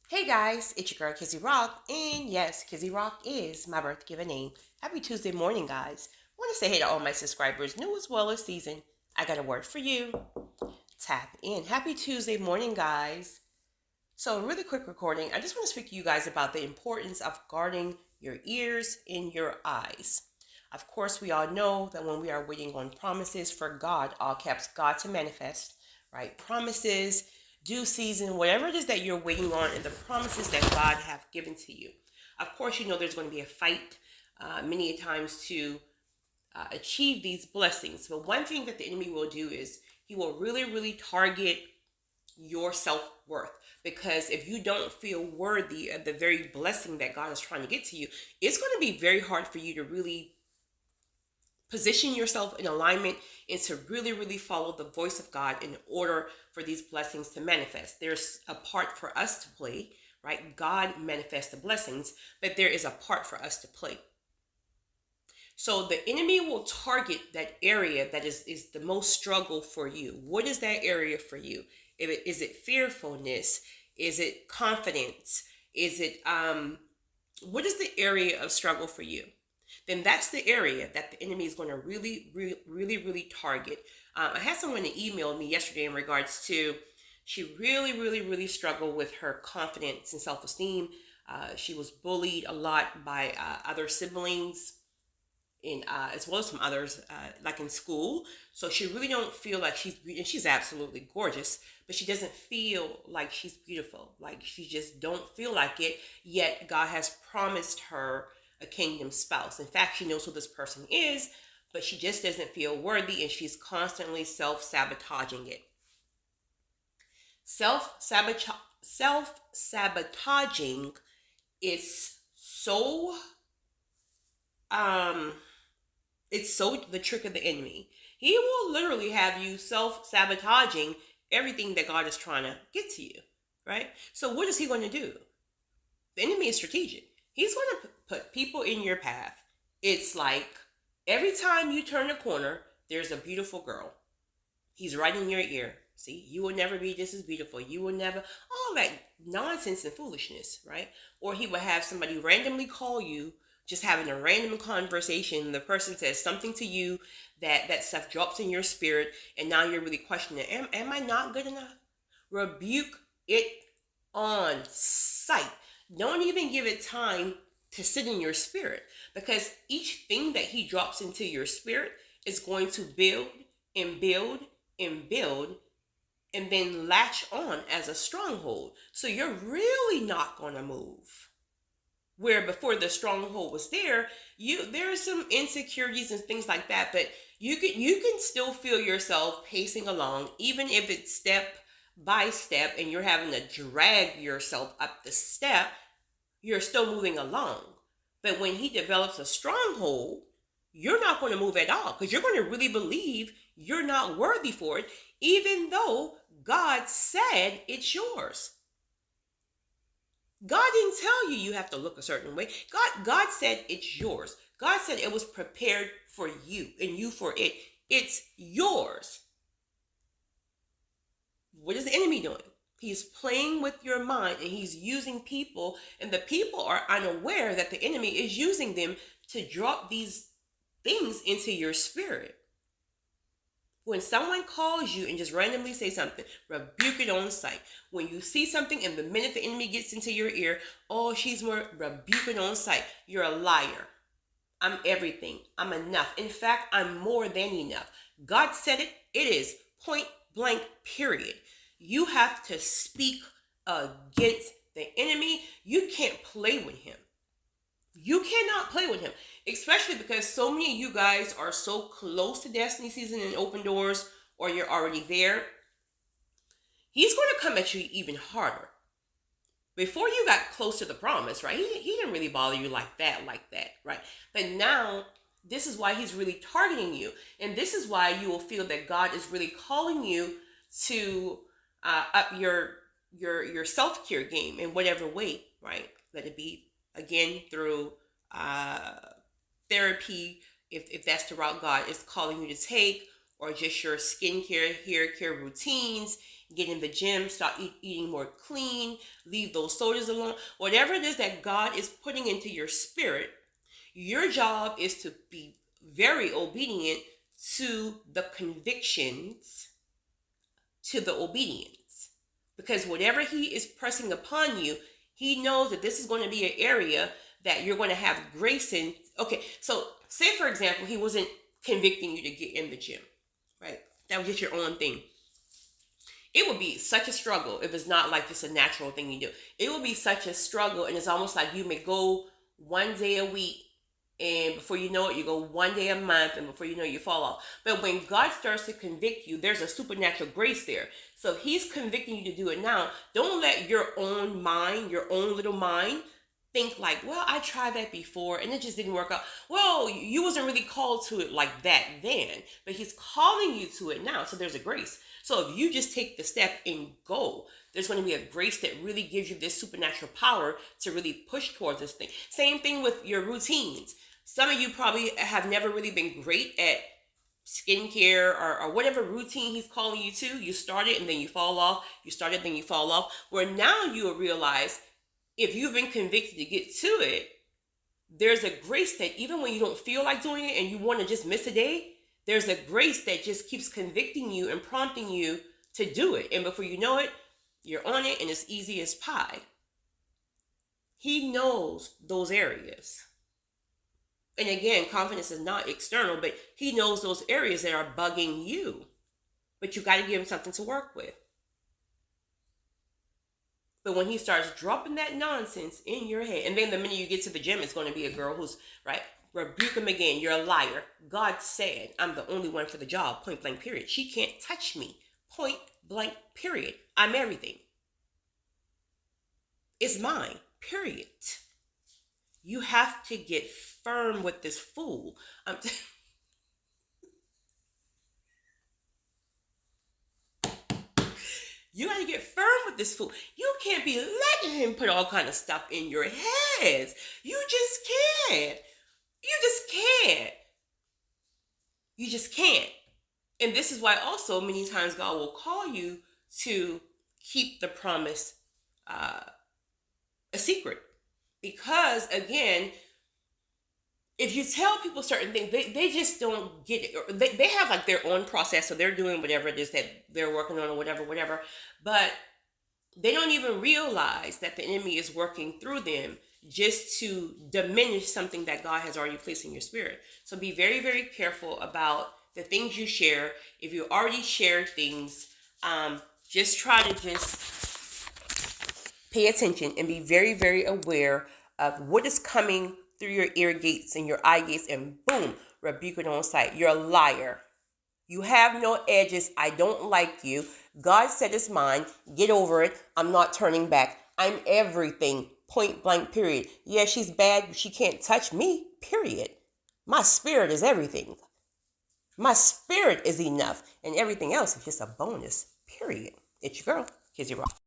Hey guys, it's your girl Kizzy Rock, and yes, Kizzy Rock is my birth given name. Happy Tuesday morning, guys. I want to say hey to all my subscribers, new as well as seasoned. I got a word for you. Tap in. Happy Tuesday morning, guys. So, a really quick recording. I just want to speak to you guys about the importance of guarding your ears and your eyes. Of course, we all know that when we are waiting on promises for God, all caps, God to manifest, right? Promises, due season, whatever it is that you're waiting on, and the promises that God have given to you. Of course, you know there's going to be a fight many times to achieve these blessings. But one thing that the enemy will do is he will really target your self-worth, because if you don't feel worthy of the very blessing that God is trying to get to you, it's going to be very hard for you to really position yourself in alignment and to really follow the voice of God in order for these blessings to manifest. There's a part for us to play, right? God manifests the blessings, but there is a part for us to play. So the enemy will target that area that is the most struggle for you. What is that area for you? Is it fearfulness? Is it confidence? Is it what is the area of struggle for you? Then that's the area that the enemy is going to really target. I had someone email me yesterday in regards to she really struggled with her confidence and self-esteem. She was bullied a lot by other siblings, in as well as some others, like in school. So she really don't feel like and she's absolutely gorgeous, but she doesn't feel like she's beautiful. Like she just don't feel like it. Yet God has promised her a kingdom spouse. In fact, she knows who this person is, but she just doesn't feel worthy, and she's constantly self-sabotaging it. Self-sabotaging is so it's so the trick of the enemy. He will literally have you self-sabotaging everything that God is trying to get to you, right? So what is he going to do? The enemy is strategic. He's going to put people in your path. It's like every time you turn a corner, there's a beautiful girl. He's right in your ear. See, you will never be just as beautiful. You will never, all that nonsense and foolishness, right? Or he will have somebody randomly call you, just having a random conversation. The person says something to you that stuff drops in your spirit, and now you're really questioning, am I not good enough? Rebuke it on sight. Don't even give it time to sit in your spirit, because each thing that he drops into your spirit is going to build and build and build and then latch on as a stronghold. So you're really not going to move. Where before the stronghold was there are some insecurities and things like that, but you can still feel yourself pacing along, even if it's step by step and you're having to drag yourself up the step. You're still moving along. But when he develops a stronghold, you're not going to move at all, because you're going to really believe you're not worthy for it, even though God said it's yours. God didn't tell you have to look a certain way. God said it's yours. God said it was prepared for you and you for it. It's yours. What is the enemy doing? He's playing with your mind, and he's using people, and the people are unaware that the enemy is using them to drop these things into your spirit. When someone calls you and just randomly say something, rebuke it on sight. When you see something and the minute the enemy gets into your ear, oh, she's more, rebuke it on sight. You're a liar. I'm everything. I'm enough. In fact, I'm more than enough. God said it. It is point blank, period. You have to speak against the enemy. You can't play with him. You cannot play with him, especially because so many of you guys are so close to destiny season and open doors, or you're already there. He's going to come at you even harder. Before you got close to the promise, right? He didn't really bother you like that, right? But now, this is why he's really targeting you. And this is why you will feel that God is really calling you to up your self-care game in whatever way, right? Let it be, again, through therapy, if that's the route God is calling you to take, or just your skincare, hair care routines, get in the gym, start eating more clean, leave those sodas alone, whatever it is that God is putting into your spirit, your job is to be very obedient to the convictions, to the obedience. Because whatever he is pressing upon you, he knows that this is going to be an area that you're going to have grace in. Okay, so say for example, he wasn't convicting you to get in the gym, right? That was just your own thing. It would be such a struggle if it's not like just a natural thing you do. It would be such a struggle, and it's almost like you may go one day a week, and before you know it, you go one day a month, and before you know it, you fall off. But when God starts to convict you, there's a supernatural grace there. So if he's convicting you to do it now, don't let your own mind, your own little mind, think like, well, I tried that before and it just didn't work out. Well, you wasn't really called to it like that then, but he's calling you to it now. So there's a grace. So if you just take the step and go, there's going to be a grace that really gives you this supernatural power to really push towards this thing. Same thing with your routines. Some of you probably have never really been great at skincare or whatever routine he's calling you to. You start it and then you fall off. You start it, then you fall off. Where now you will realize, if you've been convicted to get to it, there's a grace that even when you don't feel like doing it and you want to just miss a day, there's a grace that just keeps convicting you and prompting you to do it. And before you know it, you're on it and it's easy as pie. He knows those areas. And again, confidence is not external, but he knows those areas that are bugging you. But you got to give him something to work with. But when he starts dropping that nonsense in your head, and then the minute you get to the gym, it's going to be a girl who's, right, rebuke him again. You're a liar. God said, I'm the only one for the job, point blank, period. She can't touch me, point blank, period. I'm everything. It's mine, period. You have to get firm with this fool. You got to get firm with this fool. You can't be letting him put all kind of stuff in your heads. You just can't. You just can't. You just can't. And this is why also many times God will call you to keep the promise a secret. Because again, if you tell people certain things, they just don't get it. Or they have like their own process, so they're doing whatever it is that they're working on or whatever. But they don't even realize that the enemy is working through them just to diminish something that God has already placed in your spirit. So be very, very careful about the things you share. If you already shared things, just try to just pay attention and be very, very aware of what is coming through your ear gates and your eye gates, and boom, rebuke it on sight. You're a liar. You have no edges. I don't like you. God said it's mine. Get over it. I'm not turning back. I'm everything. Point blank, period. Yeah, she's bad. She can't touch me, period. My spirit is everything. My spirit is enough. And everything else is just a bonus, period. It's your girl, Kizzy Rock.